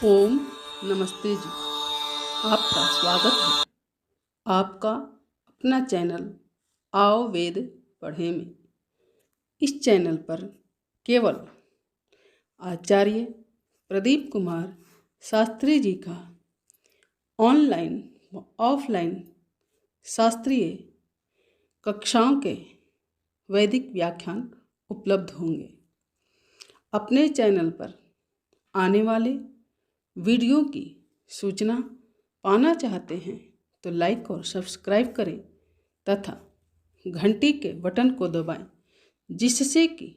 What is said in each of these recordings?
ओम नमस्ते जी। आपका स्वागत है आपका अपना चैनल आओ वेद पढ़े में। इस चैनल पर केवल आचार्य प्रदीप कुमार शास्त्री जी का ऑनलाइन व ऑफलाइन शास्त्रीय कक्षाओं के वैदिक व्याख्यान उपलब्ध होंगे। अपने चैनल पर आने वाले वीडियो की सूचना पाना चाहते हैं तो लाइक और सब्सक्राइब करें तथा घंटी के बटन को दबाएं, जिससे कि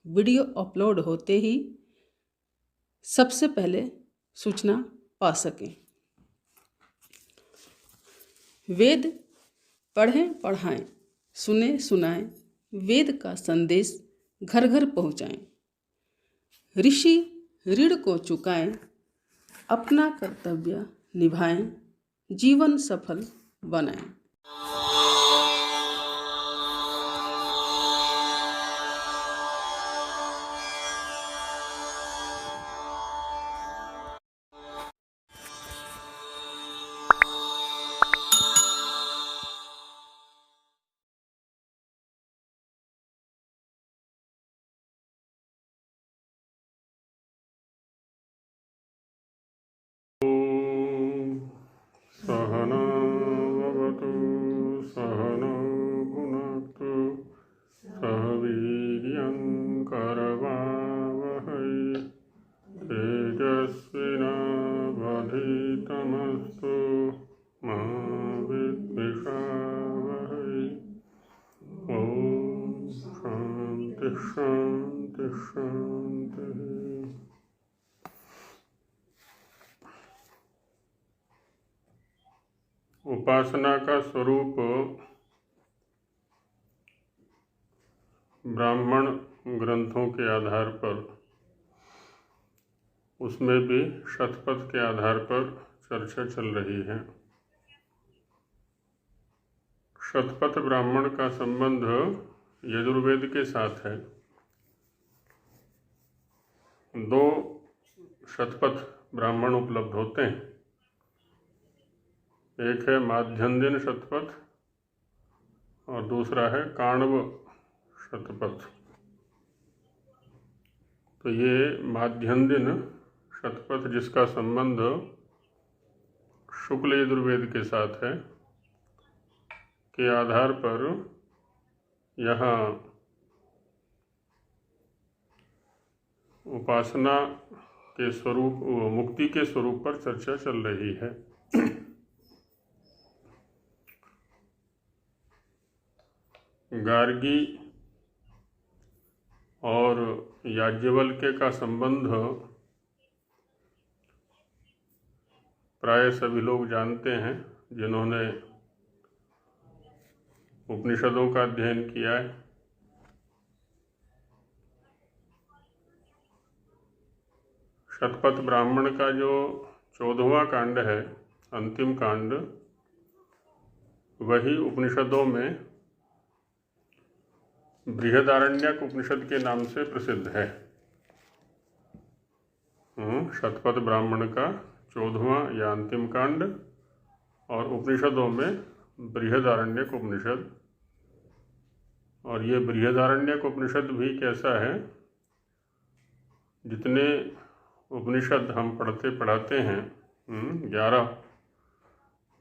वीडियो अपलोड होते ही सबसे पहले सूचना पा सकें। वेद पढ़ें पढ़ाएं, सुने सुनाएं, वेद का संदेश घर घर पहुंचाएं। ऋषि ऋण को चुकाएं, अपना कर्तव्य निभाएं, जीवन सफल बनाएं। सहनावतु सहनौ भुनक्तु सह वीर्यङ्करवावहै तेजस्विनावधीतमस्तु मा विद्विषावहै। ॐ शान्ति शान्ति शान्तिः। उपासना का स्वरूप ब्राह्मण ग्रंथों के आधार पर, उसमें भी शतपथ के आधार पर चर्चा चल रही है। शतपथ ब्राह्मण का संबंध यजुर्वेद के साथ है। दो शतपथ ब्राह्मण उपलब्ध होते हैं, एक है माध्यन्दिन शतपथ और दूसरा है काण्व शतपथ। तो ये माध्यन्दिन शतपथ, जिसका संबंध शुक्ल यजुर्वेद के साथ है, के आधार पर यहाँ उपासना के स्वरूप, मुक्ति के स्वरूप पर चर्चा चल रही है। गार्गी और याज्ञवल्क्य का संबंध प्राय सभी लोग जानते हैं, जिन्होंने उपनिषदों का अध्ययन किया है। शतपथ ब्राह्मण का जो 14वां कांड है, अंतिम कांड, वही उपनिषदों में बृहदारण्यक उपनिषद के नाम से प्रसिद्ध है। शतपथ ब्राह्मण का 14वां या अंतिम कांड और उपनिषदों में बृहदारण्यक उपनिषद। और ये बृहदारण्यक उपनिषद भी कैसा है, जितने उपनिषद हम पढ़ते पढ़ाते हैं 11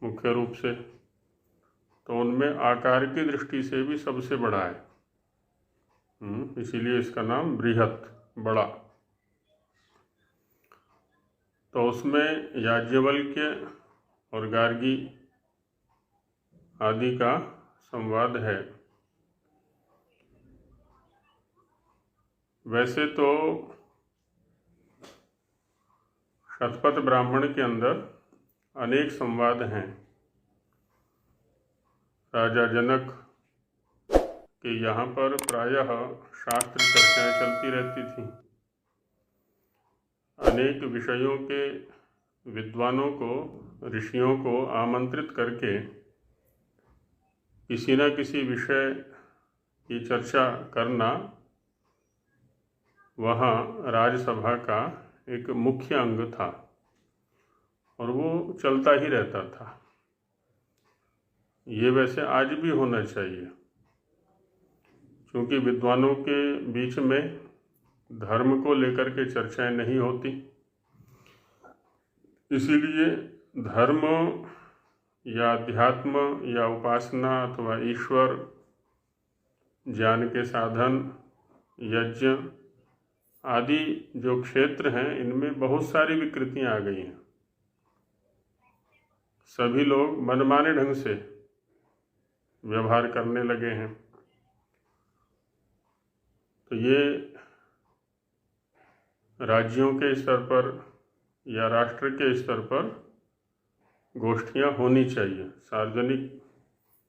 मुख्य रूप से, तो उनमें आकार की दृष्टि से भी सबसे बड़ा है। इसीलिए इसका नाम बृहत, बड़ा। तो उसमें याज्ञवल्क्य और गार्गी आदि का संवाद है। वैसे तो शतपथ ब्राह्मण के अंदर अनेक संवाद हैं। राजा जनक के यहाँ पर प्रायः शास्त्र चर्चाएं चलती रहती थीं। अनेक विषयों के विद्वानों को, ऋषियों को आमंत्रित करके किसी न किसी विषय की चर्चा करना वहाँ राजसभा का एक मुख्य अंग था। और वो चलता ही रहता था। ये वैसे आज भी होना चाहिए, क्योंकि विद्वानों के बीच में धर्म को लेकर के चर्चाएं नहीं होती, इसीलिए धर्म या अध्यात्म या उपासना अथवा ईश्वर, ज्ञान के साधन, यज्ञ आदि जो क्षेत्र हैं, इनमें बहुत सारी विकृतियां आ गई हैं। सभी लोग मनमाने ढंग से व्यवहार करने लगे हैं। तो ये राज्यों के स्तर पर या राष्ट्र के स्तर पर गोष्ठियां होनी चाहिए, सार्वजनिक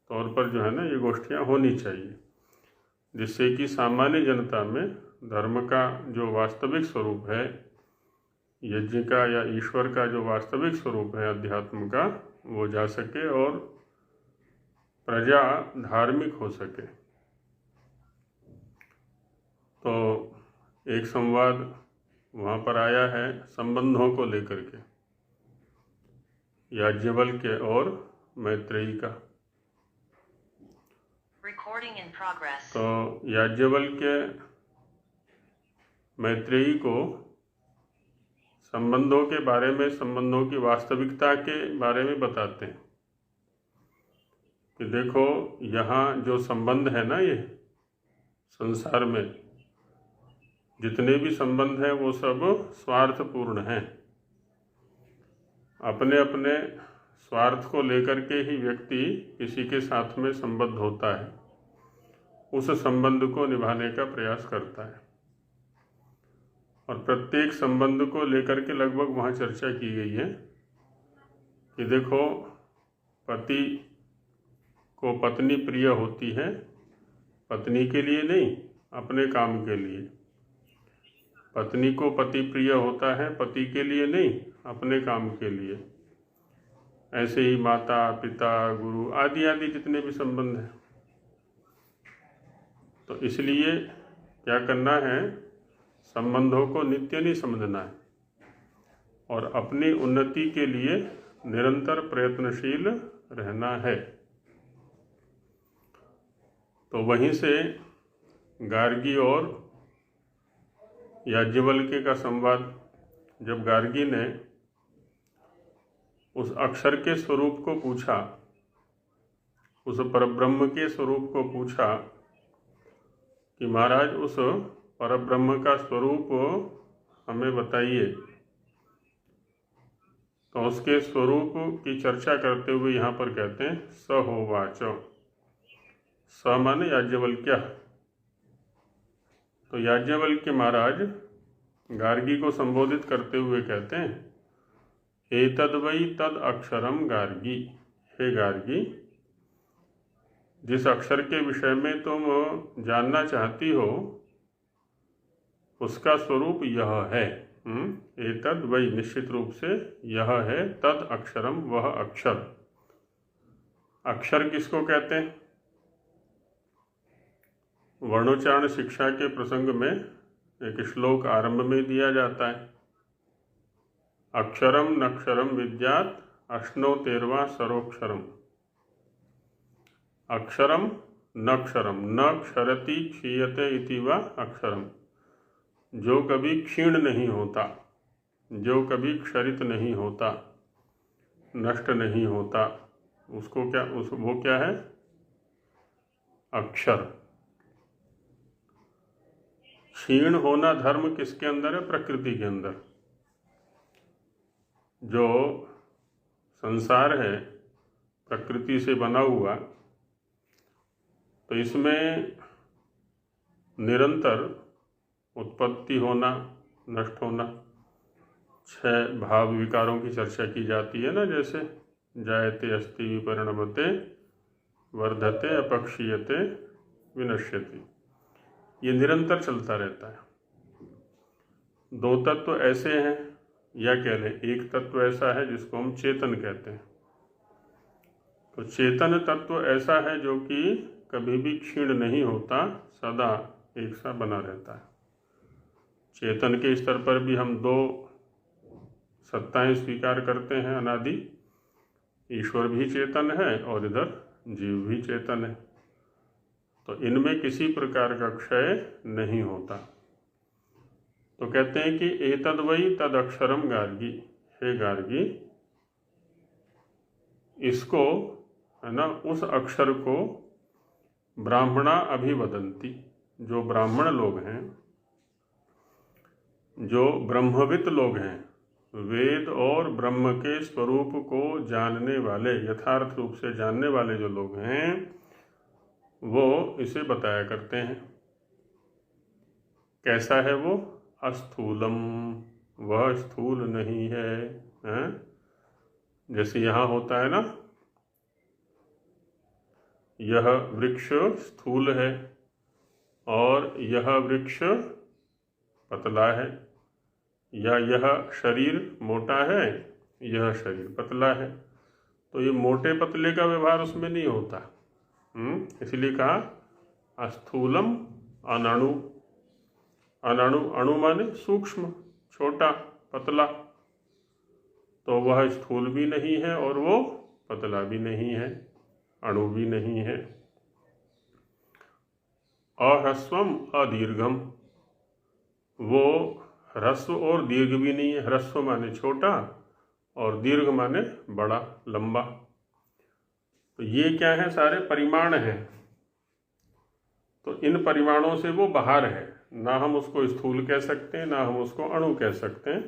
तौर पर जो है ना, ये गोष्ठियां होनी चाहिए, जिससे कि सामान्य जनता में धर्म का जो वास्तविक स्वरूप है, यज्ञ का या ईश्वर का जो वास्तविक स्वरूप है अध्यात्म का, वो जा सके और प्रजा धार्मिक हो सके। तो एक संवाद वहाँ पर आया है संबंधों को लेकर के, याज्ञवल्क्य और मैत्रेयी का। तो याज्ञवल्क्य मैत्रेयी को संबंधों के बारे में, संबंधों की वास्तविकता के बारे में बताते हैं कि देखो, यहाँ जो संबंध है ना, ये संसार में जितने भी संबंध हैं वो सब स्वार्थपूर्ण हैं। अपने अपने स्वार्थ को लेकर के ही व्यक्ति किसी के साथ में संबद्ध होता है, उस संबंध को निभाने का प्रयास करता है। और प्रत्येक संबंध को लेकर के लगभग वहाँ चर्चा की गई है कि देखो, पति को पत्नी प्रिय होती है, पत्नी के लिए नहीं, अपने काम के लिए। पत्नी को पति प्रिय होता है, पति के लिए नहीं, अपने काम के लिए। ऐसे ही माता पिता गुरु आदि आदि जितने भी संबंध हैं। तो इसलिए क्या करना है, संबंधों को नित्य नहीं समझना है और अपनी उन्नति के लिए निरंतर प्रयत्नशील रहना है। तो वहीं से गार्गी और याज्ञवल्क्य का संवाद, जब गार्गी ने उस अक्षर के स्वरूप को पूछा, उस परब्रह्म के स्वरूप को पूछा कि महाराज उस परब्रह्म का स्वरूप हमें बताइए, तो उसके स्वरूप की चर्चा करते हुए यहाँ पर कहते हैं स होवाच। स माने याज्ञवल्क्य। तो याज्ञवल्क्य महाराज गार्गी को संबोधित करते हुए कहते हैं एतद् वै तद अक्षरम गार्गी। हे गार्गी, जिस अक्षर के विषय में तुम जानना चाहती हो उसका स्वरूप यह है। एतद् वै, निश्चित रूप से यह है, तद अक्षरम, वह अक्षर। अक्षर किसको कहते हैं? वर्णोच्चारण शिक्षा के प्रसंग में एक श्लोक आरंभ में दिया जाता है, अक्षरम नक्षरम विद्यात् अश्नोतेर्वा सरोक्षरम। अक्षरम नक्षरम, न क्षरति क्षीयते इति वा अक्षरम। जो कभी क्षीण नहीं होता, जो कभी क्षरित नहीं होता, नष्ट नहीं होता, उसको क्या, वो क्या है? अक्षर। क्षीण होना धर्म किसके अंदर है? प्रकृति के अंदर। जो संसार है प्रकृति से बना हुआ, तो इसमें निरंतर उत्पत्ति होना, नष्ट होना, 6 भाव विकारों की चर्चा की जाती है ना, जैसे जायते अस्ति विपरिणमते वर्धते अपक्षीयते विनश्यति। ये निरंतर चलता रहता है। 2 तत्व ऐसे हैं, या कह लें एक तत्व ऐसा है जिसको हम चेतन कहते हैं। तो चेतन तत्व ऐसा है जो कि कभी भी क्षीण नहीं होता, सदा एक सा बना रहता है। चेतन के स्तर पर भी हम 2 सत्ताएं स्वीकार करते हैं अनादि। ईश्वर भी चेतन है और इधर जीव भी चेतन है, तो इनमें किसी प्रकार का क्षय नहीं होता। तो कहते हैं कि एतद वै तद अक्षरम गार्गी, हे गार्गी, इसको है ना, उस अक्षर को ब्राह्मणा अभिवदंती, जो ब्राह्मण लोग हैं, जो ब्रह्मविद लोग हैं, वेद और ब्रह्म के स्वरूप को जानने वाले, यथार्थ रूप से जानने वाले जो लोग हैं, वो इसे बताया करते हैं। कैसा है वो? अस्थूलम, वह स्थूल नहीं है, हैं? जैसे यहाँ होता है ना, यह वृक्ष स्थूल है और यह वृक्ष पतला है, या यह शरीर मोटा है, यह शरीर पतला है, तो ये मोटे पतले का व्यवहार उसमें नहीं होता। इसलिए कहा अस्थूलम अनणु। अनणु, अणु माने सूक्ष्म, छोटा, पतला, तो वह स्थूल भी नहीं है और वो पतला भी नहीं है, अणु भी नहीं है। अह्रस्वम अदीर्घम, वो ह्रस्व और दीर्घ भी नहीं है। ह्रस्व माने छोटा और दीर्घ माने बड़ा, लंबा। तो ये क्या है? सारे परिमाण हैं। तो इन परिमाणों से वो बाहर है, ना हम उसको स्थूल कह सकते हैं, ना हम उसको अणु कह सकते हैं।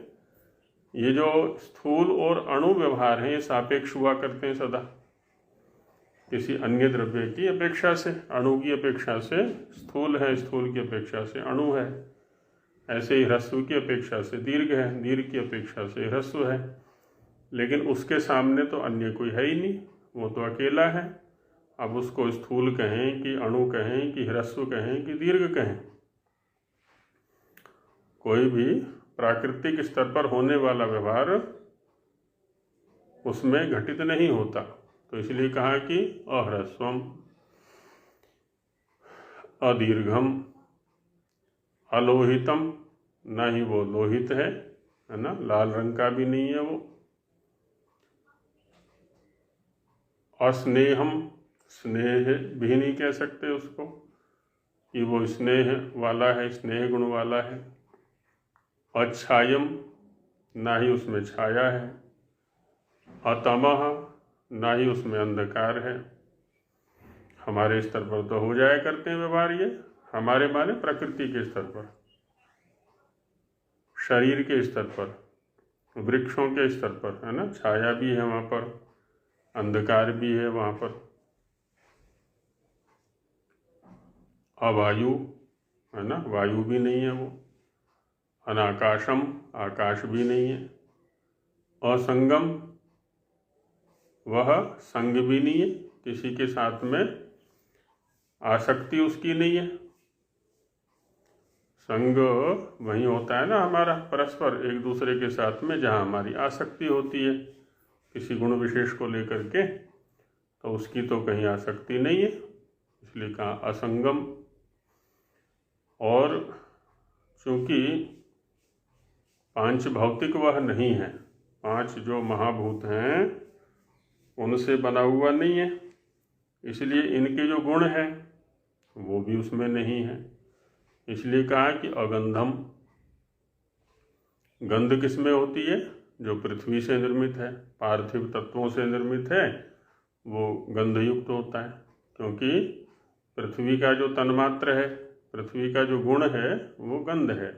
ये जो स्थूल और अणु व्यवहार हैं, ये सापेक्ष हुआ करते हैं सदा, किसी अन्य द्रव्य की अपेक्षा से। अणु की अपेक्षा से स्थूल है, स्थूल की अपेक्षा से अणु है। ऐसे ही ह्रस्व की अपेक्षा से दीर्घ है, दीर्घ की अपेक्षा से ह्रस्व है। लेकिन उसके सामने तो अन्य कोई है ही नहीं, वो तो अकेला है। अब उसको स्थूल कहें कि अणु कहें कि ह्रस्व कहें कि दीर्घ कहें, कोई भी प्राकृतिक स्तर पर होने वाला व्यवहार उसमें घटित नहीं होता। तो इसलिए कहा कि अह्रस्वम अदीर्घम अलोहितम, ना ही वो लोहित है ना, लाल रंग का भी नहीं है वो। अस्नेहम, स्नेह भी नहीं कह सकते उसको कि वो स्नेह वाला है, स्नेह गुण वाला है। अच्छायम, ना ही उसमें छाया है। अतमः, ना ही उसमें अंधकार है। हमारे स्तर पर तो हो जाया करते हैं व्यवहार ये, हमारे माने प्रकृति के स्तर पर, शरीर के स्तर पर, वृक्षों के स्तर पर, है ना, छाया भी है वहाँ पर, अंधकार भी है वहाँ पर। अवायु, है ना, वायु भी नहीं है वो। अनाकाशम, आकाश भी नहीं है। असंगम, वह संग भी नहीं है, किसी के साथ में आसक्ति उसकी नहीं है। संग वही होता है ना हमारा परस्पर एक दूसरे के साथ में, जहाँ हमारी आसक्ति होती है किसी गुण विशेष को लेकर के, तो उसकी तो कहीं आसक्ति नहीं है, इसलिए कहा असंगम। और चूंकि पांच भौतिक वह नहीं है, पांच जो महाभूत हैं उनसे बना हुआ नहीं है, इसलिए इनके जो गुण हैं वो भी उसमें नहीं है। इसलिए कहा कि अगंधम। गंध किस में होती है? जो पृथ्वी से निर्मित है, पार्थिव तत्वों से निर्मित है, वो गंधयुक्त होता है। क्योंकि पृथ्वी का जो तन्मात्र है, पृथ्वी का जो गुण है वो गंध है,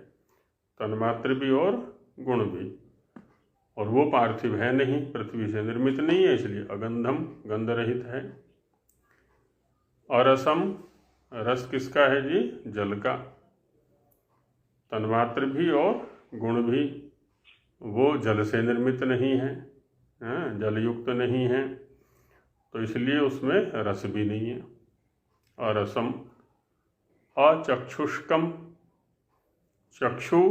तन्मात्र भी और गुण भी, और वो पार्थिव है नहीं, पृथ्वी से निर्मित नहीं है, इसलिए अगंधम, गंध रहित है। और रसम, रस किसका है जी? जल का, तन्मात्र भी और गुण भी, वो जल से निर्मित नहीं है, जलयुक्त नहीं है, तो इसलिए उसमें रस भी नहीं है। और रसम अचक्षुष्कम, चक्षु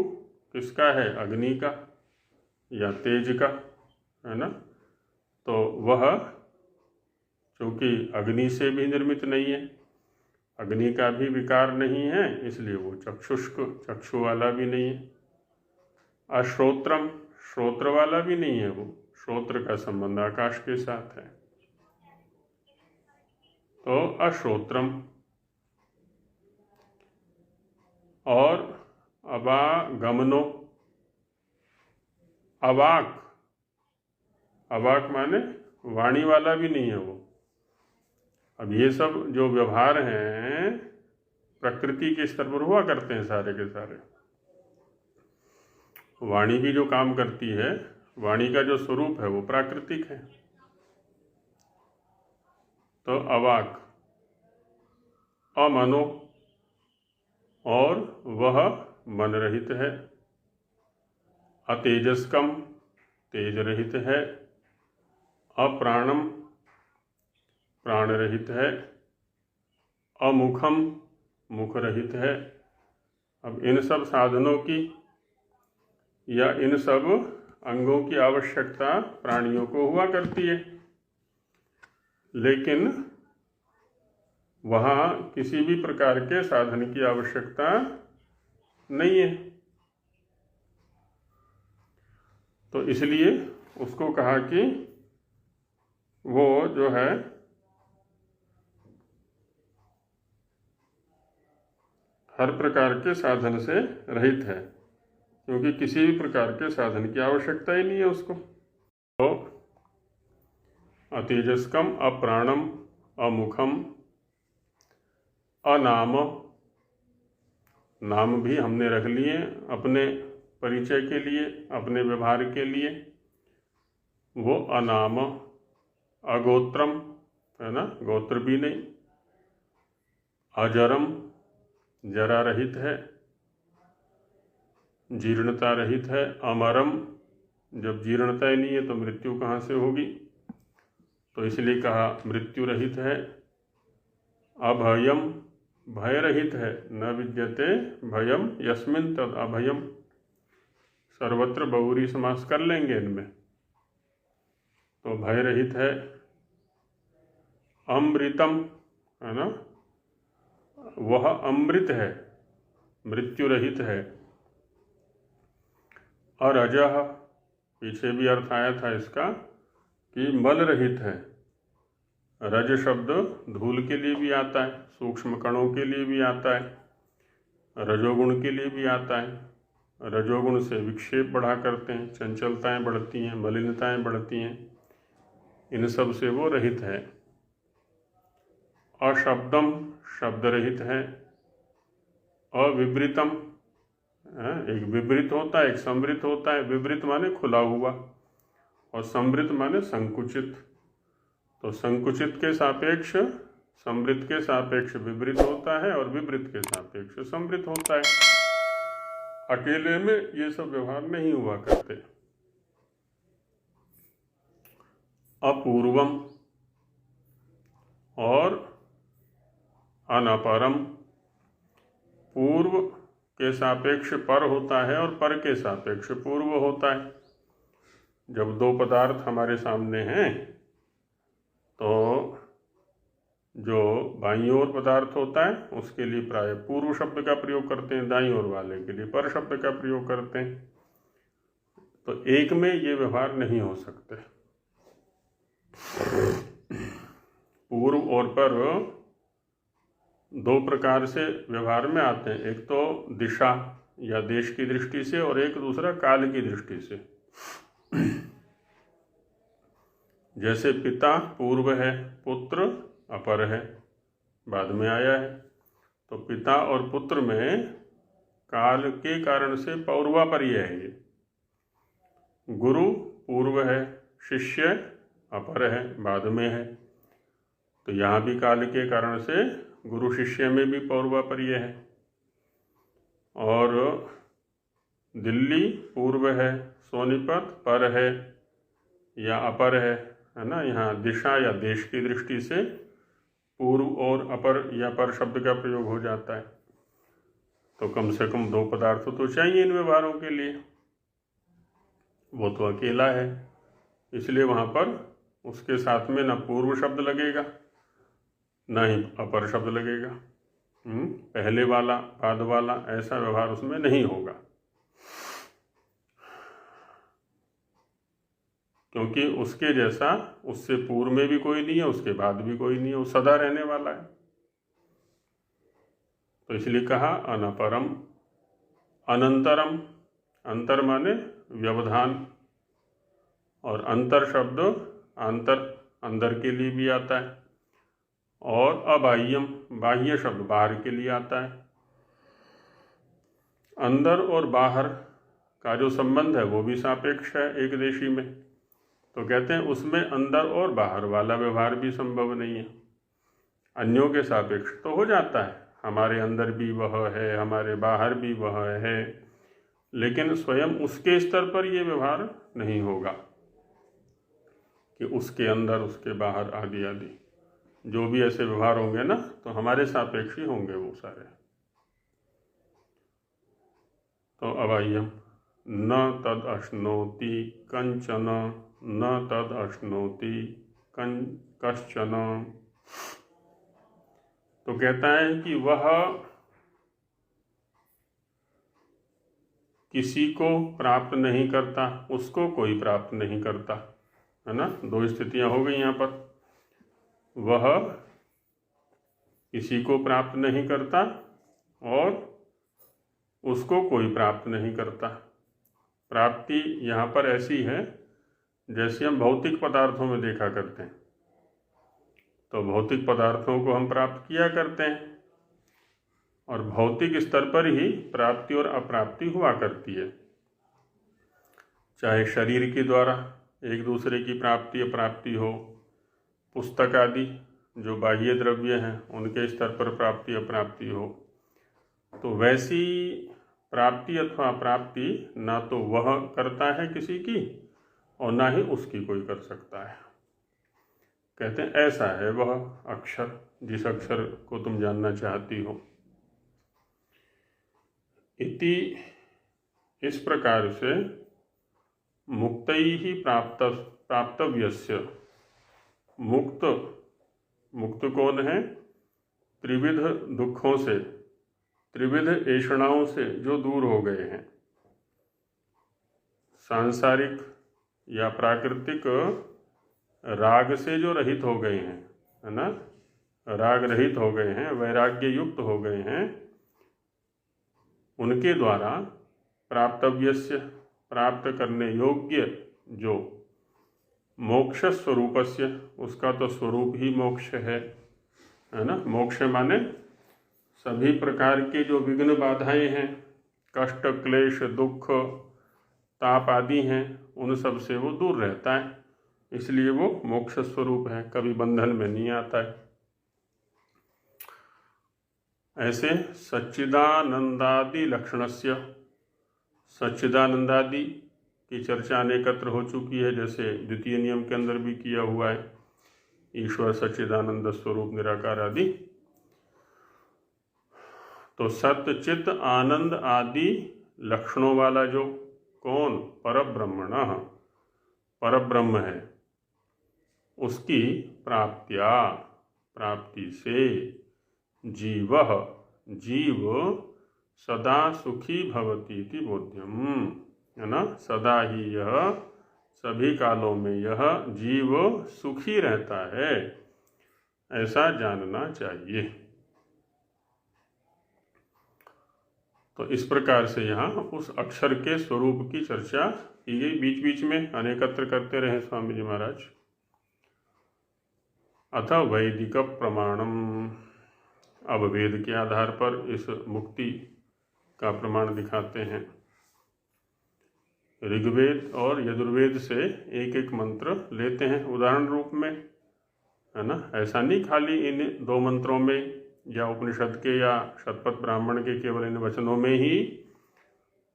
किसका है? अग्नि का या तेज का, है ना, तो वह चूँकि अग्नि से भी निर्मित नहीं है, अग्नि का भी विकार नहीं है, इसलिए वो चक्षुष्क, चक्षु वाला भी नहीं है। अश्रोत्रम, श्रोत्र वाला भी नहीं है, वो श्रोत्र का संबंध आकाश के साथ है, तो अश्रोत्रम। और अवागमनो, अवाक, अवाक माने वाणी वाला भी नहीं है वो। अब ये सब जो व्यवहार हैं प्रकृति के स्तर पर हुआ करते हैं सारे के सारे। वाणी भी जो काम करती है, वाणी का जो स्वरूप है वो प्राकृतिक है। तो अवाक, अमनो, और वह मन रहित है। अतेजस्कम, तेज रहित है। अप्राणम, प्राण रहित है। अमुखम, मुख रहित है। अब इन सब साधनों की या इन सब अंगों की आवश्यकता प्राणियों को हुआ करती है, लेकिन वहाँ किसी भी प्रकार के साधन की आवश्यकता नहीं है। तो इसलिए उसको कहा कि वो जो है हर प्रकार के साधन से रहित है, क्योंकि किसी भी प्रकार के साधन की आवश्यकता ही नहीं है उसको। तो अतेजस्कम, अप्राणम, अमुखम, अनाम, नाम भी हमने रख लिए अपने परिचय के लिए, अपने व्यवहार के लिए, वो अनाम। अगोत्रम है ना, गोत्र भी नहीं। अजरम, जरा रहित है, जीर्णता रहित है। अमरम, जब जीर्णता ही नहीं है तो मृत्यु कहाँ से होगी, तो इसलिए कहा मृत्यु रहित है। अभयम, भय रहित है। न विद्यते भयम यस्मिन् तद अभयम। सर्वत्र बहुरी समास कर लेंगे इनमें, तो भय रहित है। अमृतम है ना, वह अमृत है, मृत्यु रहित है। अरजः, पीछे भी अर्थ आया था इसका कि मल रहित है। रज शब्द धूल के लिए भी आता है, सूक्ष्म कणों के लिए भी आता है, रजोगुण के लिए भी आता है। रजोगुण से विक्षेप बढ़ा करते हैं, चंचलताएं बढ़ती हैं, मलिनताएं बढ़ती हैं, इन सब से वो रहित है। अशब्दम, शब्द रहित है। अविवृतम, एक विवृत होता है, एक संवृत होता है। विवृत माने खुला हुआ, और संवृत माने संकुचित। तो संकुचित के सापेक्ष संवृत के सापेक्ष विवृत होता है, और विवृत के सापेक्ष संवृत होता है। अकेले में ये सब व्यवहार नहीं हुआ करते। अपूर्वम और अनपरम, पूर्व के सापेक्ष पर होता है और पर के सापेक्ष पूर्व होता है। जब दो पदार्थ हमारे सामने हैं तो जो बाईं ओर पदार्थ होता है उसके लिए प्राय पूर्व शब्द का प्रयोग करते हैं, दाईं ओर वाले के लिए पर शब्द का प्रयोग करते हैं। तो एक में ये व्यवहार नहीं हो सकते। पूर्व और पर दो प्रकार से व्यवहार में आते हैं, एक तो दिशा या देश की दृष्टि से, और एक दूसरा काल की दृष्टि से। जैसे पिता पूर्व है, पुत्र अपर है, बाद में आया है। तो पिता और पुत्र में काल के कारण से पौर्वापर्य है ये। गुरु पूर्व है, शिष्य अपर है, बाद में है। तो यहाँ भी काल के कारण से गुरु शिष्य में भी पौर्वापर्य है। और दिल्ली पूर्व है, सोनीपत पर है या अपर है ना। यहाँ दिशा या देश की दृष्टि से पूर्व और अपर या पर शब्द का प्रयोग हो जाता है। तो कम से कम दो पदार्थ तो चाहिए इन व्यवहारों के लिए, वो तो अकेला है, इसलिए वहाँ पर उसके साथ में न पूर्व शब्द लगेगा न ही अपर शब्द लगेगा। पहले वाला बाद वाला ऐसा व्यवहार उसमें नहीं होगा। क्योंकि उसके जैसा उससे पूर्व में भी कोई नहीं है, उसके बाद भी कोई नहीं है, वो सदा रहने वाला है। तो इसलिए कहा अनपरम। अनंतरम, अंतर माने व्यवधान, और अंतर शब्द अंतर, अंदर के लिए भी आता है, और अबाह्यम, बाह्य शब्द बाहर के लिए आता है। अंदर और बाहर का जो संबंध है वो भी सापेक्ष है एक देशी में। तो कहते हैं उसमें अंदर और बाहर वाला व्यवहार भी संभव नहीं है। अन्यों के सापेक्ष तो हो जाता है, हमारे अंदर भी वह है, हमारे बाहर भी वह है, लेकिन स्वयं उसके स्तर पर ये व्यवहार नहीं होगा कि उसके अंदर उसके बाहर आदि आदि जो भी ऐसे व्यवहार होंगे ना, तो हमारे सापेक्ष ही होंगे वो सारे। तो अबाह्यम न तद अश्नोति कंचन, न तद अश्नोति कश्चन। तो कहता है कि वह किसी को प्राप्त नहीं करता, उसको कोई प्राप्त नहीं करता, है ना। दो स्थितियां हो गई यहाँ पर। वह किसी को प्राप्त नहीं करता और उसको कोई प्राप्त नहीं करता। प्राप्ति यहाँ पर ऐसी है जैसे हम भौतिक पदार्थों में देखा करते हैं। तो भौतिक पदार्थों को हम प्राप्त किया करते हैं और भौतिक स्तर पर ही प्राप्ति और अप्राप्ति हुआ करती है। चाहे शरीर के द्वारा एक दूसरे की प्राप्ति अप्राप्ति हो, पुस्तक आदि जो बाह्य द्रव्य हैं उनके स्तर पर प्राप्ति अप्राप्ति हो, तो वैसी प्राप्ति अथवा अप्राप्ति ना तो वह करता है किसी की और ना ही उसकी कोई कर सकता है। कहते हैं ऐसा है वह अक्षर, जिस अक्षर को तुम जानना चाहती हो। इति, इस प्रकार से मुक्तैहि प्राप्तव्यस्य, मुक्त कौन है? त्रिविध दुखों से, त्रिविध ऐषणाओं से जो दूर हो गए हैं, सांसारिक या प्राकृतिक राग से जो रहित हो गए हैं, है ना, राग रहित हो गए हैं, वैराग्य युक्त हो गए हैं, उनके द्वारा प्राप्तव्यस्य, प्राप्त करने योग्य जो मोक्ष स्वरूपस्य, उसका तो स्वरूप ही मोक्ष है ना। मोक्ष माने सभी प्रकार के जो विघ्न बाधाएं हैं, कष्ट क्लेश दुख ताप आदि हैं, उन सब से वो दूर रहता है, इसलिए वो मोक्ष स्वरूप है, कभी बंधन में नहीं आता है। ऐसे सच्चिदानंदादि लक्षणस्य, सच्चिदानंदादि की चर्चा अनेकत्र हो चुकी है, जैसे द्वितीय नियम के अंदर भी किया हुआ है, ईश्वर सच्चिदानंद स्वरूप निराकार आदि। तो सत्य चित आनंद आदि लक्षणों वाला जो कौन? परब्रह्मणः, परब्रह्म है, उसकी प्राप्ति से जीव सदा सुखी भवति इति बोध्यम, है ना। सदा ही यह, सभी कालों में यह जीव सुखी रहता है, ऐसा जानना चाहिए। तो इस प्रकार से यहाँ उस अक्षर के स्वरूप की चर्चा की गई, बीच बीच में अनेकत्र करते रहे स्वामी जी महाराज। अथ वैदिक प्रमाणम, अब वेद के आधार पर इस मुक्ति का प्रमाण दिखाते हैं। ऋग्वेद और यजुर्वेद से एक एक मंत्र लेते हैं उदाहरण रूप में, है ना। ऐसा नहीं खाली इन दो मंत्रों में या उपनिषद के या शतपथ ब्राह्मण के केवल इन वचनों में ही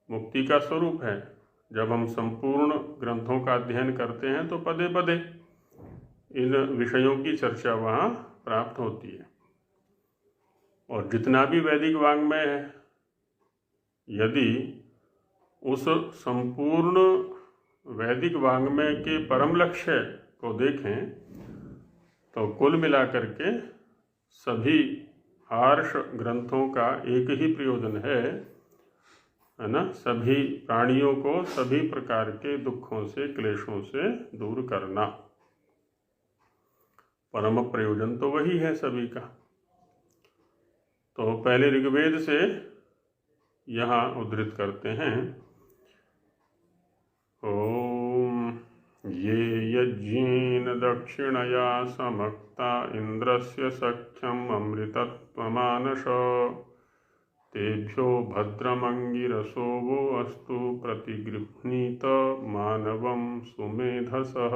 मुक्ति का स्वरूप है। जब हम संपूर्ण ग्रंथों का अध्ययन करते हैं तो पदे पदे इन विषयों की चर्चा वहाँ प्राप्त होती है। और जितना भी वैदिक वाङ्मय है, यदि उस संपूर्ण वैदिक वाङ्मय के परम लक्ष्य को देखें तो कुल मिलाकर के सभी आर्ष ग्रंथों का एक ही प्रयोजन है है ना, सभी प्राणियों को सभी प्रकार के दुखों से, क्लेशों से दूर करना। परम प्रयोजन तो वही है सभी का। तो पहले ऋग्वेद से यहाँ उद्धृत करते हैं, ओम ये यज्ञेन दक्षिणया समक्ता इंद्रस्य सख्यम अमृतत्वमानश तेभ्यो भद्रमंगिरसो वो अस्तु प्रतिगृह्णीत मानवं सुमेधसः।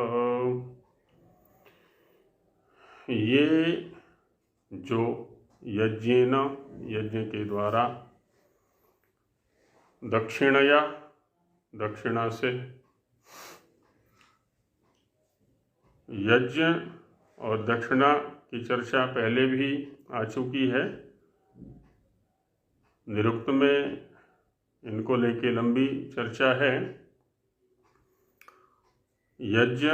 ये जो यज्ञेन, यज्ञ के द्वारा, दक्षिणया, दक्षिणा से, यज्ञ और दक्षिणा की चर्चा पहले भी आ चुकी है। निरुक्त में इनको लेके लंबी चर्चा है। यज्ञ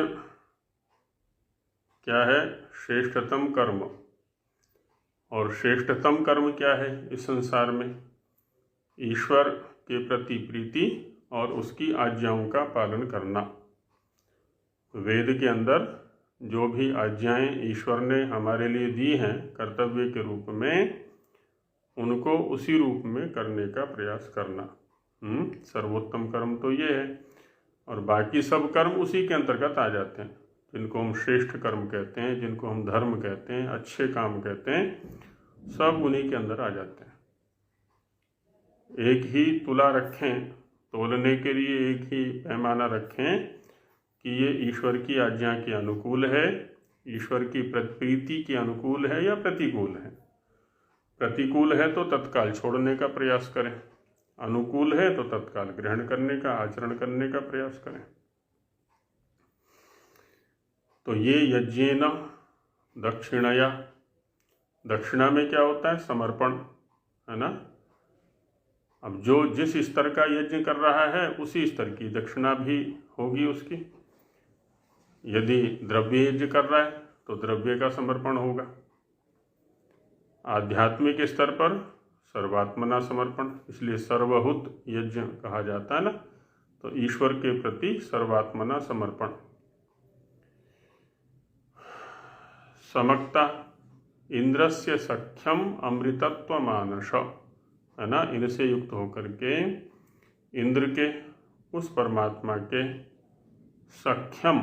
क्या है? श्रेष्ठतम कर्म। और श्रेष्ठतम कर्म क्या है इस संसार में? ईश्वर के प्रति प्रीति और उसकी आज्ञाओं का पालन करना। वेद के अंदर जो भी आज्ञाएं ईश्वर ने हमारे लिए दी हैं कर्तव्य के रूप में, उनको उसी रूप में करने का प्रयास करना। सर्वोत्तम कर्म तो ये है, और बाकी सब कर्म उसी के अंतर्गत आ जाते हैं, जिनको हम श्रेष्ठ कर्म कहते हैं, जिनको हम धर्म कहते हैं, अच्छे काम कहते हैं, सब उन्हीं के अंदर आ जाते हैं। एक ही तुला रखें, तोलने के लिए एक ही पैमाना रखें कि ये ईश्वर की आज्ञा के अनुकूल है, ईश्वर की प्रीति के अनुकूल है या प्रतिकूल है। प्रतिकूल है तो तत्काल छोड़ने का प्रयास करें, अनुकूल है तो तत्काल ग्रहण करने का, आचरण करने का प्रयास करें। तो ये यज्ञेन दक्षिणया, दक्षिणा में क्या होता है? समर्पण, है ना। अब जो जिस स्तर का यज्ञ कर रहा है उसी स्तर की दक्षिणा भी होगी उसकी। यदि द्रव्य यज्ञ कर रहा है तो द्रव्य का समर्पण होगा। आध्यात्मिक स्तर पर सर्वात्मना समर्पण, इसलिए सर्वहुत यज्ञ कहा जाता है ना। तो ईश्वर के प्रति सर्वात्मना समर्पण। समक्ता इंद्रस्य सख्यम अमृतत्व मानस, है ना। इनसे युक्त होकर के इंद्र के, उस परमात्मा के सख्यम,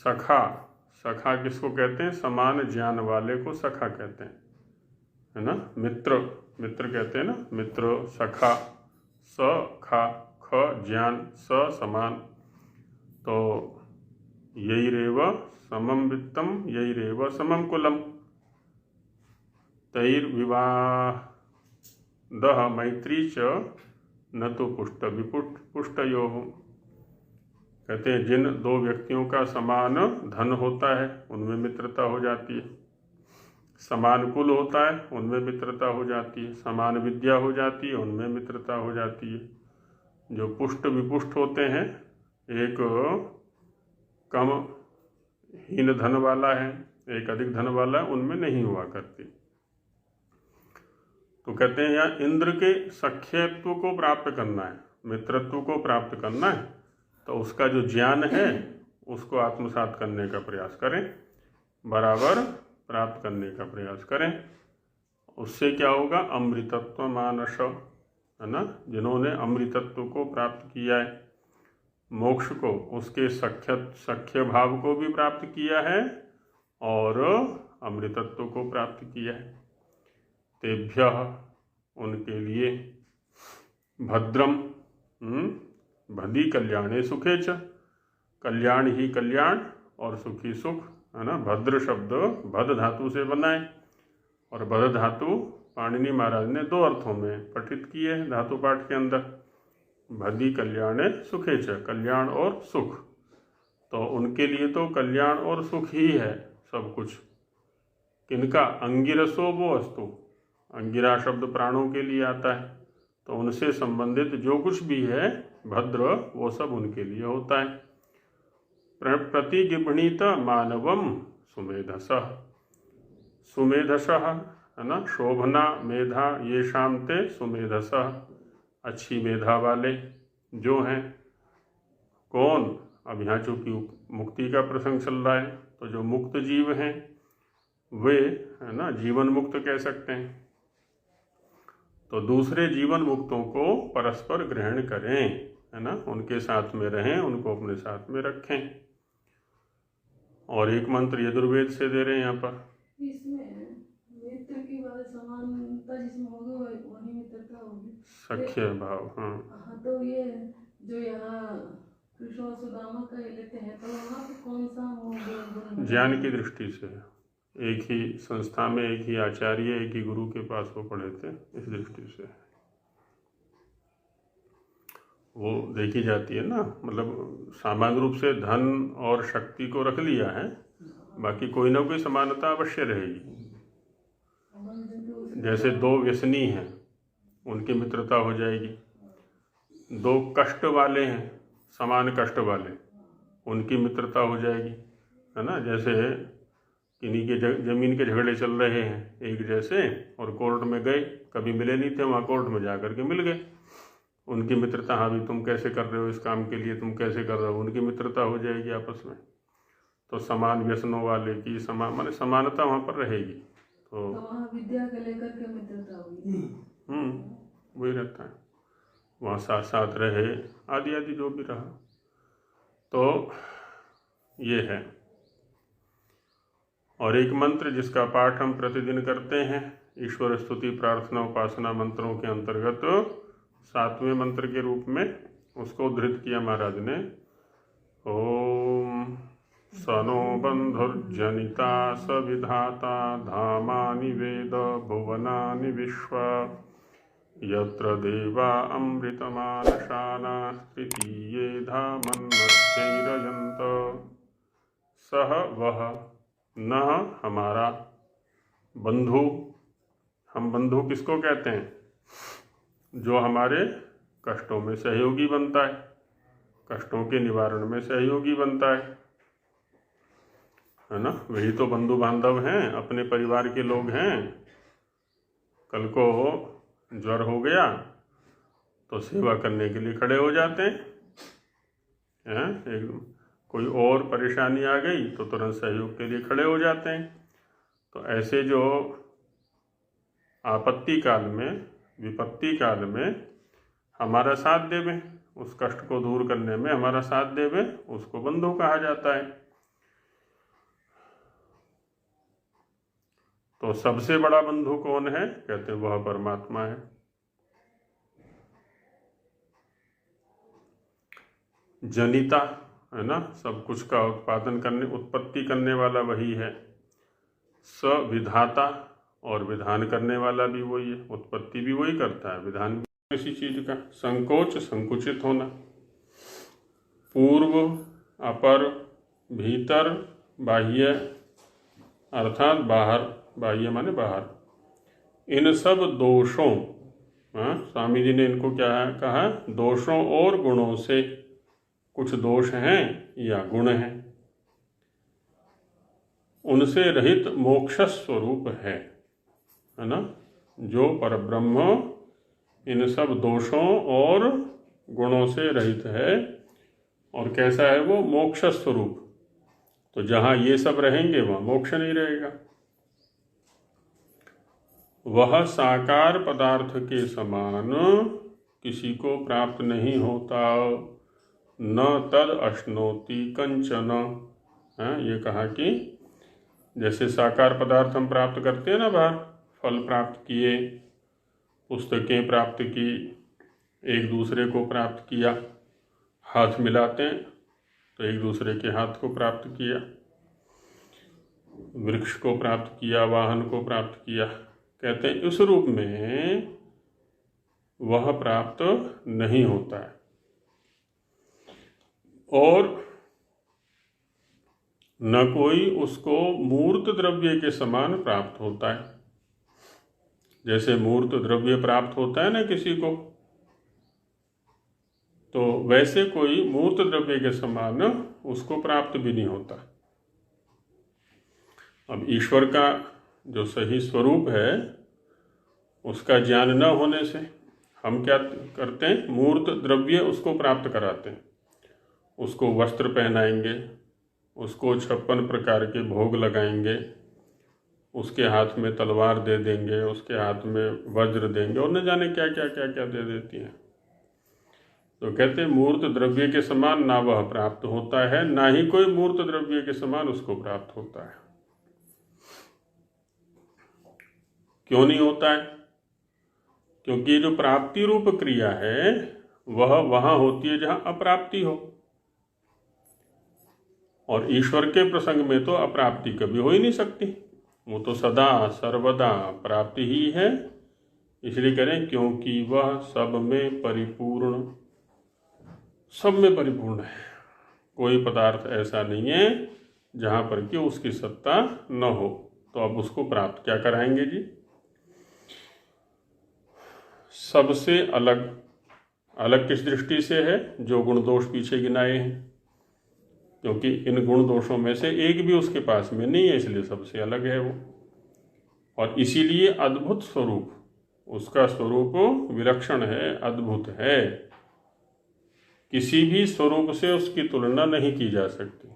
सखा, सखा किसको कहते हैं? समान ज्ञान वाले को सखा कहते हैं, है ना। मित्र, मित्र कहते हैं ना, मित्र, सखा, सखा, ख ज्ञान, स समान। तो यही रेव समम वित्तम, यही रेव समम कुलम, तैर्विवादः मैत्री च न तो पुष्ट विपुष्ट पुष्टयोः। कहते हैं जिन दो व्यक्तियों का समान धन होता है उनमें मित्रता हो जाती है, समान कुल होता है उनमें मित्रता हो जाती है, समान विद्या हो जाती है उनमें मित्रता हो जाती है। जो पुष्ट विपुष्ट होते हैं, एक कम हीन धन वाला है, एक अधिक धन वाला है, उनमें नहीं हुआ करती। तो कहते हैं यहाँ इंद्र के सख्यत्व को प्राप्त करना है, मित्रत्व को प्राप्त करना है, तो उसका जो ज्ञान है उसको आत्मसात करने का प्रयास करें, बराबर प्राप्त करने का प्रयास करें। उससे क्या होगा? अमृतत्व मानस, है ना। जिन्होंने अमृतत्व को प्राप्त किया है, मोक्ष को, उसके सख्य भाव को भी प्राप्त किया है और अमृतत्व को प्राप्त किया है। तेभ्यः, उनके लिए, भद्रम, भदी कल्याणे सुखे च, कल्याण ही कल्याण और सुखी सुख, है ना। भद्र शब्द भद धातु से बना है, और भद धातु पाणिनि महाराज ने दो अर्थों में पठित किए हैं धातु पाठ के अंदर। भदी कल्याणे सुखे च, कल्याण और सुख। तो उनके लिए तो कल्याण और सुख ही है सब कुछ। किनका? अंगिरसो वो अस्तु, अंगिरा शब्द प्राणों के लिए आता है, तो उनसे संबंधित जो कुछ भी है भद्र, वो सब उनके लिए होता है। प्रतिगृह्णीत मानवम सुमेधसः, सुमेधसः, है ना। शोभना मेधा ये शामते सुमेधसः, अच्छी मेधा वाले जो हैं। कौन? अब यहाँ चूँकि मुक्ति का प्रसंग चल रहा है, तो जो मुक्त जीव हैं वे, है ना, जीवन मुक्त कह सकते हैं। तो दूसरे जीवन मुक्तों को परस्पर ग्रहण करें, है ना, उनके साथ में रहें, उनको अपने साथ में रखें। और एक मंत्र यजुर्वेद से दे रहे हैं यहाँ पर। इसमें मित्र की बात समानता जिसमें होगी वही मित्रता होगी। सख्य भाव, हाँ। हाँ, तो ये जो यहाँ कृष्ण और सुदामा का ये लेते हैं, तो वहाँ पे कौन सा गुण? ज्ञान की दृष्टि से एक ही संस्था में एक ही आचार्य, एक ही गुरु के पास वो पढ़े थे, इस दृष्टि से वो देखी जाती है ना। मतलब सामान्य रूप से धन और शक्ति को रख लिया है, बाकी कोई ना कोई समानता अवश्य रहेगी। जैसे दो व्यसनी हैं, उनकी मित्रता हो जाएगी। दो कष्ट वाले हैं, समान कष्ट वाले, उनकी मित्रता हो जाएगी, है ना। जैसे किन्हीं के जमीन के झगड़े चल रहे हैं एक जैसे, और कोर्ट में गए, कभी मिले नहीं थे, वहाँ कोर्ट में जा कर के मिल गए, उनकी मित्रता। हाँ भी तुम कैसे कर रहे हो इस काम के लिए, तुम कैसे कर रहे हो, उनकी मित्रता हो जाएगी आपस में। तो समान व्यसनों वाले की समान, माने समानता वहाँ पर रहेगी। तो वहाँ विद्या के लेकर के मित्रता होगी। वही रहता है, वहाँ साथ साथ रहे, आदि आदि जो भी रहा। तो ये है। और एक मंत्र जिसका पाठ हम प्रतिदिन करते हैं, ईश्वर स्तुति प्रार्थना उपासना मंत्रों के अंतर्गत 7वें मंत्र के रूप में उसको उद्धृत किया महाराज ने। ओम सनो बंधुर्जनिता सविधाता धामानि वेद भुवनानि विश्व यत्र देवा अमृतमानशाना तृतीये धामन्मध्यैरयन्त सह वह न हमारा बंधु। हम बंधु किसको कहते हैं? जो हमारे कष्टों में सहयोगी बनता है, कष्टों के निवारण में सहयोगी बनता है ना। वही तो बंधु बांधव हैं, अपने परिवार के लोग हैं। कल को ज्वर हो गया तो सेवा करने के लिए खड़े हो जाते हैं, एकदम कोई और परेशानी आ गई तो तुरंत सहयोग के लिए खड़े हो जाते हैं। तो ऐसे जो आपत्ति काल में, विपत्ति काल में हमारा साथ देवे, उस कष्ट को दूर करने में हमारा साथ देवे, उसको बंधु कहा जाता है। तो सबसे बड़ा बंधु कौन है? कहते हैं वह परमात्मा है। जनिता, है ना, सब कुछ का उत्पादन करने, उत्पत्ति करने वाला वही है। सविधाता, और विधान करने वाला भी वही है। उत्पत्ति भी वही करता है, विधान भी किसी चीज का। संकोच, संकुचित होना, पूर्व, अपर, भीतर, बाह्य, अर्थात बाहर, बाह्य माने बाहर, इन सब दोषों, स्वामी जी ने इनको क्या कहा? दोषों और गुणों से। कुछ दोष हैं या गुण हैं, उनसे रहित मोक्ष स्वरूप है ना। जो परब्रह्म इन सब दोषों और गुणों से रहित है, और कैसा है वो? मोक्ष स्वरूप। तो जहाँ ये सब रहेंगे वहाँ मोक्ष नहीं रहेगा। वह साकार पदार्थ के समान किसी को प्राप्त नहीं होता। न तद अश्नोति कंचन। ये कहा कि जैसे साकार पदार्थ हम प्राप्त करते हैं ना, बाहर फल प्राप्त किए, पुस्तकें प्राप्त की, एक दूसरे को प्राप्त किया, हाथ मिलाते हैं तो एक दूसरे के हाथ को प्राप्त किया, वृक्ष को प्राप्त किया, वाहन को प्राप्त किया, कहते हैं इस रूप में वह प्राप्त नहीं होता है। और न कोई उसको मूर्त द्रव्य के समान प्राप्त होता है। जैसे मूर्त द्रव्य प्राप्त होता है ना किसी को, तो वैसे कोई मूर्त द्रव्य के समान उसको प्राप्त भी नहीं होता। अब ईश्वर का जो सही स्वरूप है उसका ज्ञान न होने से हम क्या करते हैं, मूर्त द्रव्य उसको प्राप्त कराते हैं, उसको वस्त्र पहनाएंगे, उसको 56 प्रकार के भोग लगाएंगे, उसके हाथ में तलवार दे देंगे, उसके हाथ में वज्र देंगे और न जाने क्या क्या क्या क्या दे देती हैं। तो कहते हैं मूर्त द्रव्य के समान ना वह प्राप्त होता है, ना ही कोई मूर्त द्रव्य के समान उसको प्राप्त होता है। क्यों नहीं होता है? क्योंकि जो प्राप्ति रूप क्रिया है वह वहां होती है जहां अप्राप्ति हो, और ईश्वर के प्रसंग में तो अप्राप्ति कभी हो ही नहीं सकती, वो तो सदा सर्वदा प्राप्ति ही है। इसलिए करें क्योंकि वह सब में परिपूर्ण, सब में परिपूर्ण है। कोई पदार्थ ऐसा नहीं है जहां पर कि उसकी सत्ता न हो। तो अब उसको प्राप्त क्या कराएंगे जी? सबसे अलग, अलग किस दृष्टि से है? जो गुण दोष पीछे गिनाए हैं, क्योंकि इन गुण दोषों में से एक भी उसके पास में नहीं है, इसलिए सबसे अलग है वो। और इसीलिए अद्भुत स्वरूप, उसका स्वरूप विलक्षण है, अद्भुत है, किसी भी स्वरूप से उसकी तुलना नहीं की जा सकती।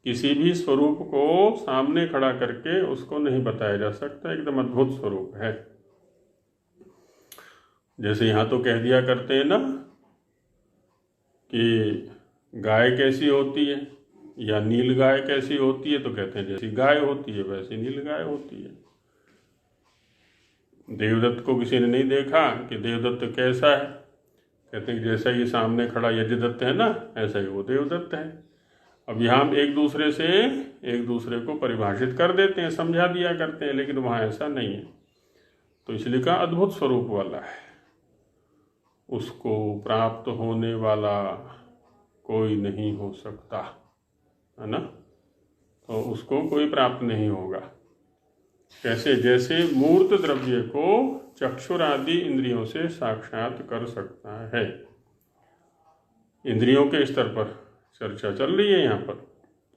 किसी भी स्वरूप को सामने खड़ा करके उसको नहीं बताया जा सकता, एकदम अद्भुत स्वरूप है। जैसे यहाँ तो कह दिया करते हैं ना कि गाय कैसी होती है या नील गाय कैसी होती है, तो कहते हैं जैसी गाय होती है वैसी नील गाय होती है। देवदत्त को किसी ने नहीं देखा कि देवदत्त कैसा है, कहते हैं जैसा ये सामने खड़ा यजदत्त है ना, ऐसा ही वो देवदत्त है। अब यहाँ हम एक दूसरे को परिभाषित कर देते हैं, समझा दिया करते हैं, लेकिन वहाँ ऐसा नहीं है। तो इसलिए कहा अद्भुत स्वरूप वाला है, उसको प्राप्त होने वाला कोई नहीं हो सकता, है ना। तो उसको कोई प्राप्त नहीं होगा। कैसे? जैसे मूर्त द्रव्य को चक्षुर आदि इंद्रियों से साक्षात कर सकता है। इंद्रियों के स्तर पर चर्चा चल रही है यहाँ पर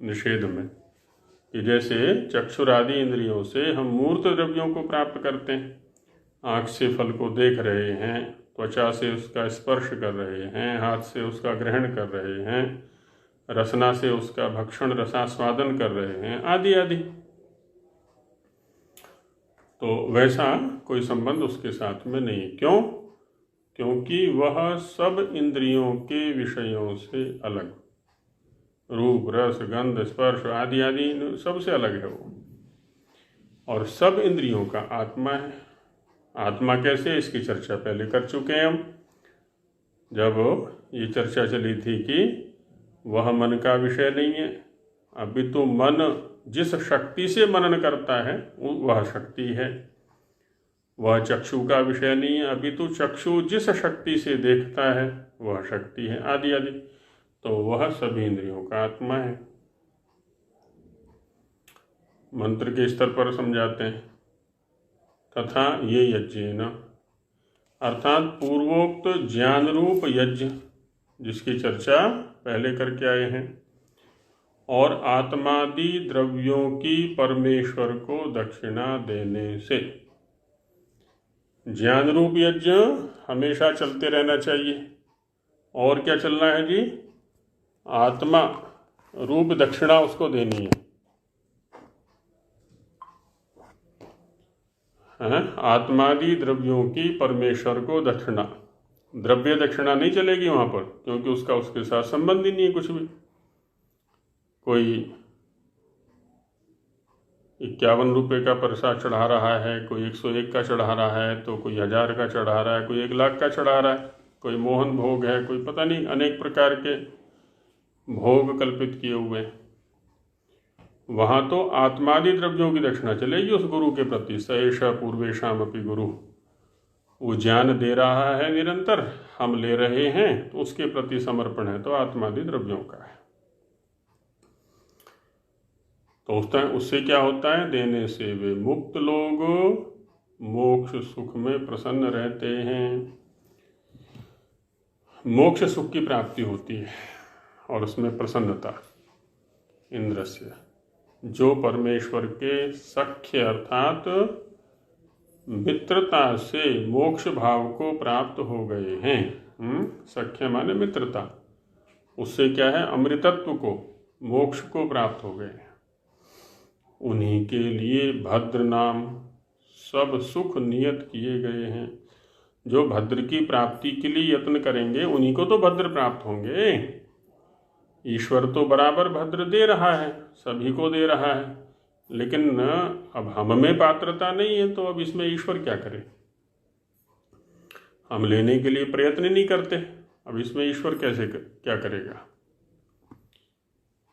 निषेध में, कि जैसे चक्षुर आदि इंद्रियों से हम मूर्त द्रव्यों को प्राप्त करते हैं, आँख से फल को देख रहे हैं, त्वचा से उसका स्पर्श कर रहे हैं, हाथ से उसका ग्रहण कर रहे हैं, रसना से उसका भक्षण रसास्वादन कर रहे हैं, आदि आदि। तो वैसा कोई संबंध उसके साथ में नहीं। क्यों? क्योंकि वह सब इंद्रियों के विषयों से अलग, रूप रस गंध स्पर्श आदि आदि सबसे अलग है वो, और सब इंद्रियों का आत्मा है। आत्मा कैसे, इसकी चर्चा पहले कर चुके हैं हम, जब ये चर्चा चली थी कि वह मन का विषय नहीं है। अभी तो मन जिस शक्ति से मनन करता है वह शक्ति है, वह चक्षु का विषय नहीं है। अभी तो चक्षु जिस शक्ति से देखता है वह शक्ति है, आदि आदि। तो वह सभी इंद्रियों का आत्मा है। मंत्र के स्तर पर समझाते हैं, तथा ये यज्ञेन, अर्थात पूर्वोक्त ज्ञान रूप यज्ञ जिसकी चर्चा पहले करके आए हैं, और आत्मादि द्रव्यों की परमेश्वर को दक्षिणा देने से। ज्ञान रूप यज्ञ हमेशा चलते रहना चाहिए। और क्या चलना है जी? आत्मा रूप दक्षिणा उसको देनी है। आत्मादि द्रव्यों की परमेश्वर को दक्षिणा, द्रव्य दक्षिणा नहीं चलेगी वहां पर, क्योंकि उसका उसके साथ संबंध ही नहीं है कुछ भी। कोई 51 रुपये का प्रसाद चढ़ा रहा है, कोई 101 का चढ़ा रहा है, तो कोई 1000 का चढ़ा रहा है, कोई 1 लाख का चढ़ा रहा है, कोई मोहन भोग है, कोई पता नहीं अनेक प्रकार के भोग कल्पित किए हुए। वहाँ तो आत्मादि द्रव्यों की दक्षिणा चलेगी उस गुरु के प्रति। स एष पूर्वेशाम अपि गुरु, वो ज्ञान दे रहा है निरंतर, हम ले रहे हैं, तो उसके प्रति समर्पण है, तो आत्मादि द्रव्यों का है। तो उससे क्या होता है? देने से वे मुक्त लोग मोक्ष सुख में प्रसन्न रहते हैं। मोक्ष सुख की प्राप्ति होती है और उसमें प्रसन्नता इंद्र से, जो परमेश्वर के सख्य अर्थात मित्रता से मोक्ष भाव को प्राप्त हो गए हैं। सख्य माने मित्रता, उससे क्या है, अमृतत्व को, मोक्ष को प्राप्त हो गए। उन्हीं के लिए भद्र नाम सब सुख नियत किए गए हैं। जो भद्र की प्राप्ति के लिए यत्न करेंगे उन्हीं को तो भद्र प्राप्त होंगे। ईश्वर तो बराबर भद्र दे रहा है, सभी को दे रहा है, लेकिन अब हम में पात्रता नहीं है, तो अब इसमें ईश्वर क्या करे। हम लेने के लिए प्रयत्न नहीं करते, अब इसमें ईश्वर कैसे क्या करेगा।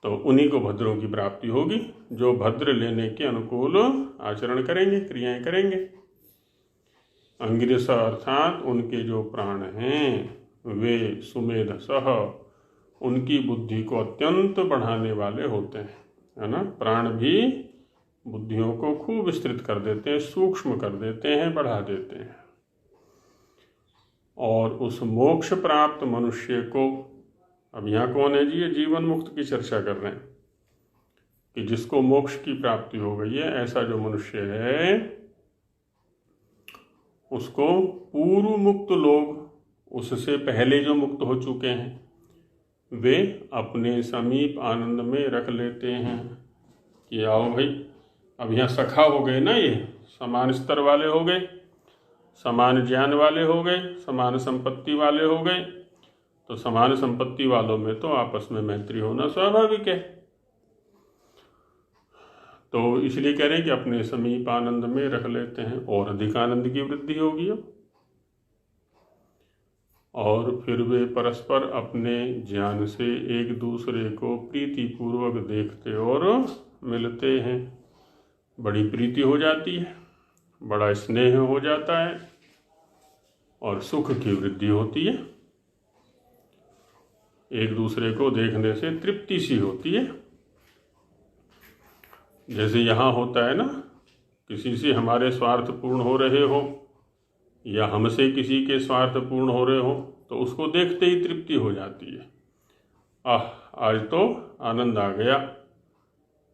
तो उन्हीं को भद्रों की प्राप्ति होगी जो भद्र लेने के अनुकूल आचरण करेंगे, क्रियाएं करेंगे। अंगिरस अर्थात उनके जो प्राण हैं वे सुमेधसः उनकी बुद्धि को अत्यंत बढ़ाने वाले होते हैं, है ना। प्राण भी बुद्धियों को खूब विस्तृत कर देते हैं, सूक्ष्म कर देते हैं, बढ़ा देते हैं। और उस मोक्ष प्राप्त मनुष्य को, अब यहाँ कौन है जी, ये जीवन मुक्त की चर्चा कर रहे हैं कि जिसको मोक्ष की प्राप्ति हो गई है, ऐसा जो मनुष्य है उसको पूर्व मुक्त लोग, उससे पहले जो मुक्त हो चुके हैं, वे अपने समीप आनंद में रख लेते हैं कि आओ भाई, अब यहाँ सखा हो गए ना, ये समान स्तर वाले हो गए, समान ज्ञान वाले हो गए, समान संपत्ति वाले हो गए। तो समान संपत्ति वालों में तो आपस में मैत्री होना स्वाभाविक है। तो इसलिए कह रहे हैं कि अपने समीप आनंद में रख लेते हैं और अधिक आनंद की वृद्धि होगी अब। और फिर वे परस्पर अपने ज्ञान से एक दूसरे को प्रीति पूर्वक देखते और मिलते हैं। बड़ी प्रीति हो जाती है, बड़ा स्नेह हो जाता है और सुख की वृद्धि होती है। एक दूसरे को देखने से तृप्ति सी होती है। जैसे यहाँ होता है ना, किसी से हमारे स्वार्थ पूर्ण हो रहे हो या हमसे किसी के स्वार्थ पूर्ण हो रहे हो, तो उसको देखते ही तृप्ति हो जाती है। आज तो आनंद आ गया।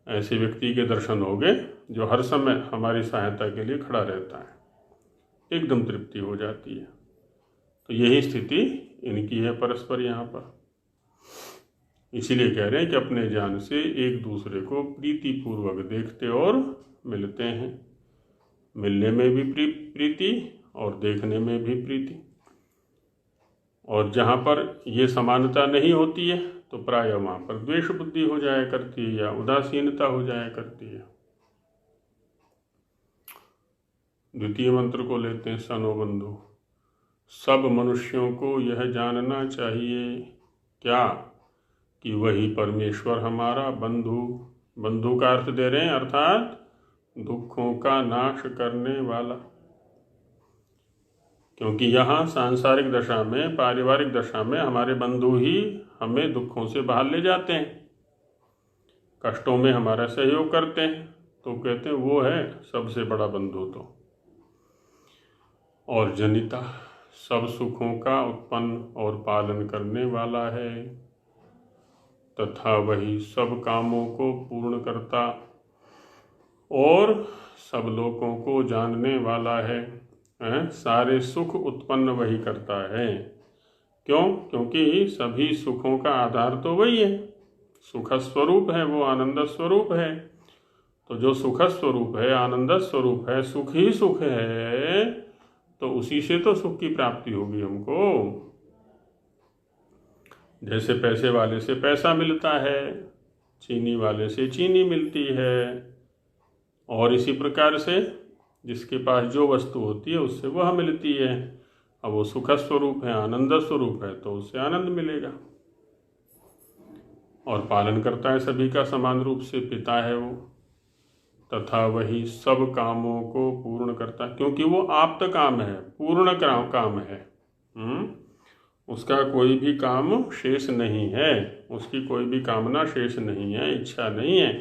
ऐसे व्यक्ति के दर्शन हो गए जो हर समय हमारी सहायता के लिए खड़ा रहता है, एकदम तृप्ति हो जाती है। तो यही स्थिति इनकी है परस्पर यहाँ पर। इसीलिए कह रहे हैं कि अपने ज्ञान से एक दूसरे को प्रीति पूर्वक देखते और मिलते हैं। मिलने में भी प्रीति और देखने में भी प्रीति। और जहाँ पर ये समानता नहीं होती है तो प्राय वहाँ पर द्वेष बुद्धि हो जाया करती है या उदासीनता हो जाया करती है। द्वितीय मंत्र को लेते हैं, सनो बंधु। सब मनुष्यों को यह जानना चाहिए क्या कि वही परमेश्वर हमारा बंधु, बंधु का अर्थ दे रहे हैं अर्थात दुखों का नाश करने वाला। क्योंकि यहाँ सांसारिक दशा में, पारिवारिक दशा में हमारे बंधु ही हमें दुखों से बाहर ले जाते हैं, कष्टों में हमारा सहयोग करते हैं। तो कहते हैं वो है सबसे बड़ा बंधु। तो और जनिता सब सुखों का उत्पन्न और पालन करने वाला है, तथा वही सब कामों को पूर्ण करता और सब लोगों को जानने वाला है। सारे सुख उत्पन्न वही करता है। क्यों? क्योंकि सभी सुखों का आधार तो वही है, सुख स्वरूप है, वो आनंद स्वरूप है। तो जो सुख स्वरूप है, आनंद स्वरूप है, सुख ही सुख है, तो उसी से तो सुख की प्राप्ति होगी हमको। जैसे पैसे वाले से पैसा मिलता है, चीनी वाले से चीनी मिलती है, और इसी प्रकार से जिसके पास जो वस्तु होती है उससे वह मिलती है। अब वो सुख स्वरूप है, आनंद स्वरूप है, तो उससे आनंद मिलेगा। और पालन करता है सभी का समान रूप से, पिता है वो। तथा वही सब कामों को पूर्ण करता है, क्योंकि वो आप्त काम है, पूर्ण काम है। उसका कोई भी काम शेष नहीं है, उसकी कोई भी कामना शेष नहीं है, इच्छा नहीं है।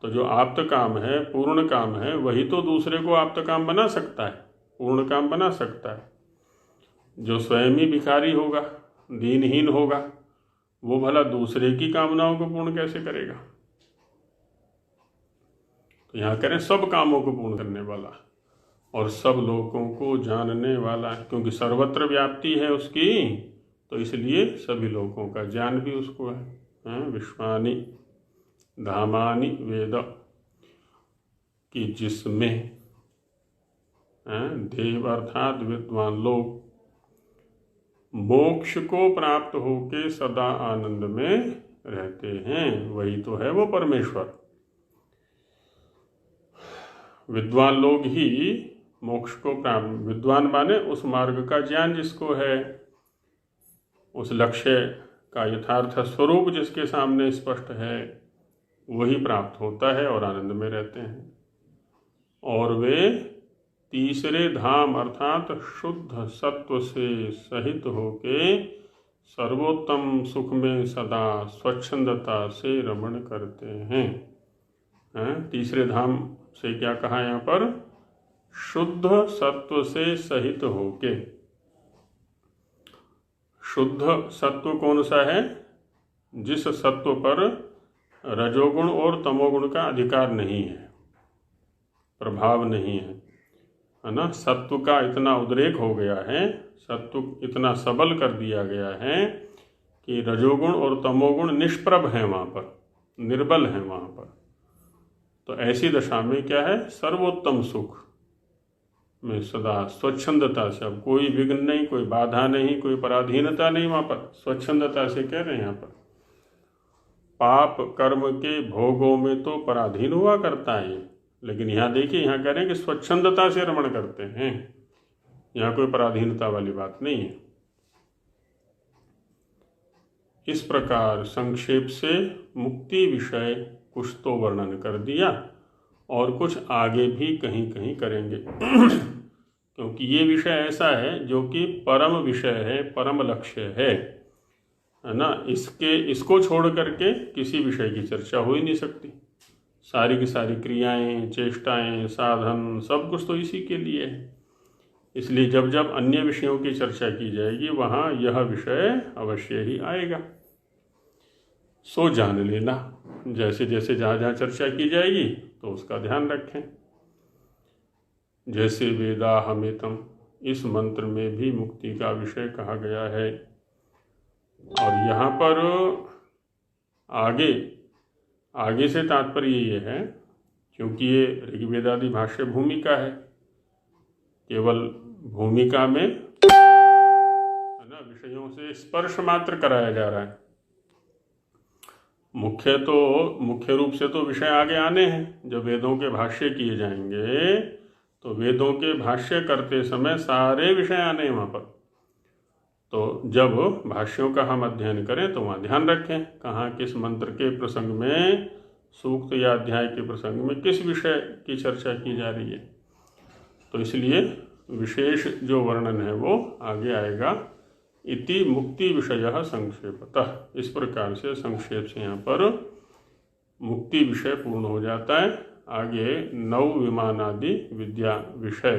तो जो आप्त काम है, पूर्ण काम है, वही तो दूसरे को आप्त काम बना सकता है, पूर्ण काम बना सकता है। जो स्वयं ही भिखारी होगा, दीनहीन होगा, वो भला दूसरे की कामनाओं को पूर्ण कैसे करेगा। तो यहाँ करें सब कामों को पूर्ण करने वाला। और सब लोगों को जानने वाला है, क्योंकि सर्वत्र व्याप्ति है उसकी, तो इसलिए सभी लोगों का ज्ञान भी उसको है। विश्वानि धामानि वेद, कि जिसमें देव अर्थात विद्वान लोग मोक्ष को प्राप्त होके सदा आनंद में रहते हैं, वही तो है वो परमेश्वर। विद्वान लोग ही मोक्ष को प्राप्त, विद्वान माने उस मार्ग का ज्ञान जिसको है, उस लक्ष्य का यथार्थ स्वरूप जिसके सामने स्पष्ट है, वही प्राप्त होता है और आनंद में रहते हैं। और वे तीसरे धाम अर्थात शुद्ध सत्व से सहित होके सर्वोत्तम सुख में सदा स्वच्छंदता से रमण करते हैं। तीसरे धाम से क्या कहा यहाँ पर? शुद्ध सत्व से सहित होके। शुद्ध सत्व कौन सा है? जिस सत्व पर रजोगुण और तमोगुण का अधिकार नहीं है, प्रभाव नहीं है ना। सत्व का इतना उद्रेक हो गया है, सत्व इतना सबल कर दिया गया है कि रजोगुण और तमोगुण निष्प्रभ हैं वहाँ पर, निर्बल हैं वहाँ पर। तो ऐसी दशा में क्या है? सर्वोत्तम सुख में सदा स्वच्छंदता से, अब कोई विघ्न नहीं, कोई बाधा नहीं, कोई पराधीनता नहीं वहाँ पर, स्वच्छंदता से कह रहे हैं यहाँ पर। पाप कर्म के भोगों में तो पराधीन हुआ करता है, लेकिन यहाँ देखिए, यहाँ कह रहे हैं कि स्वच्छंदता से रमण करते हैं, यहाँ कोई पराधीनता वाली बात नहीं है। इस प्रकार संक्षेप से मुक्ति विषय कुछ तो वर्णन कर दिया और कुछ आगे भी कहीं कहीं करेंगे क्योंकि ये विषय ऐसा है जो कि परम विषय है, परम लक्ष्य है ना। इसको छोड़ करके किसी विषय की चर्चा हो ही नहीं सकती। सारी की सारी क्रियाएं, चेष्टाएं, साधन, सब कुछ तो इसी के लिए है। इसलिए जब जब अन्य विषयों की चर्चा की जाएगी वहाँ यह विषय अवश्य ही आएगा। सो जान लेना, जैसे जैसे जहाँ जहाँ चर्चा की जाएगी तो उसका ध्यान रखें। जैसे वेदाहमेतम, इस मंत्र में भी मुक्ति का विषय कहा गया है। और यहाँ पर आगे से तात्पर्य ये है, क्योंकि ये ऋग्वेदादि भाष्य भूमिका है, केवल भूमिका में है ना, विषयों से स्पर्श मात्र कराया जा रहा है। मुख्य रूप से तो विषय आगे आने हैं। जब वेदों के भाष्य किए जाएंगे तो वेदों के भाष्य करते समय सारे विषय आने हैं वहाँ पर। तो जब भाष्यों का हम अध्ययन करें तो वहाँ ध्यान रखें कहाँ किस मंत्र के प्रसंग में, सूक्त या अध्याय के प्रसंग में किस विषय की चर्चा की जा रही है। तो इसलिए विशेष जो वर्णन है वो आगे आएगा। इति मुक्ति विषय संक्षेपतः, इस प्रकार से संक्षेप से यहाँ पर मुक्ति विषय पूर्ण हो जाता है। आगे नव विमानादि विद्या विषय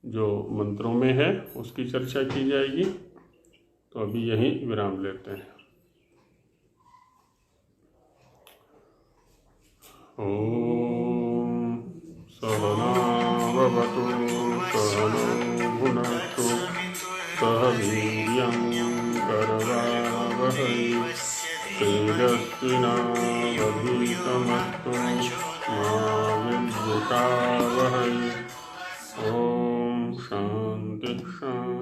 जो मंत्रों में है उसकी चर्चा की जाएगी। तो अभी यहीं विराम लेते हैं। ओम सहनावतु सहनौ भुनक्तु सह वीर्यं करवावहै तेजस्विनावधीतमस्तु मा विद्विषावहै। ओम शांति शांति।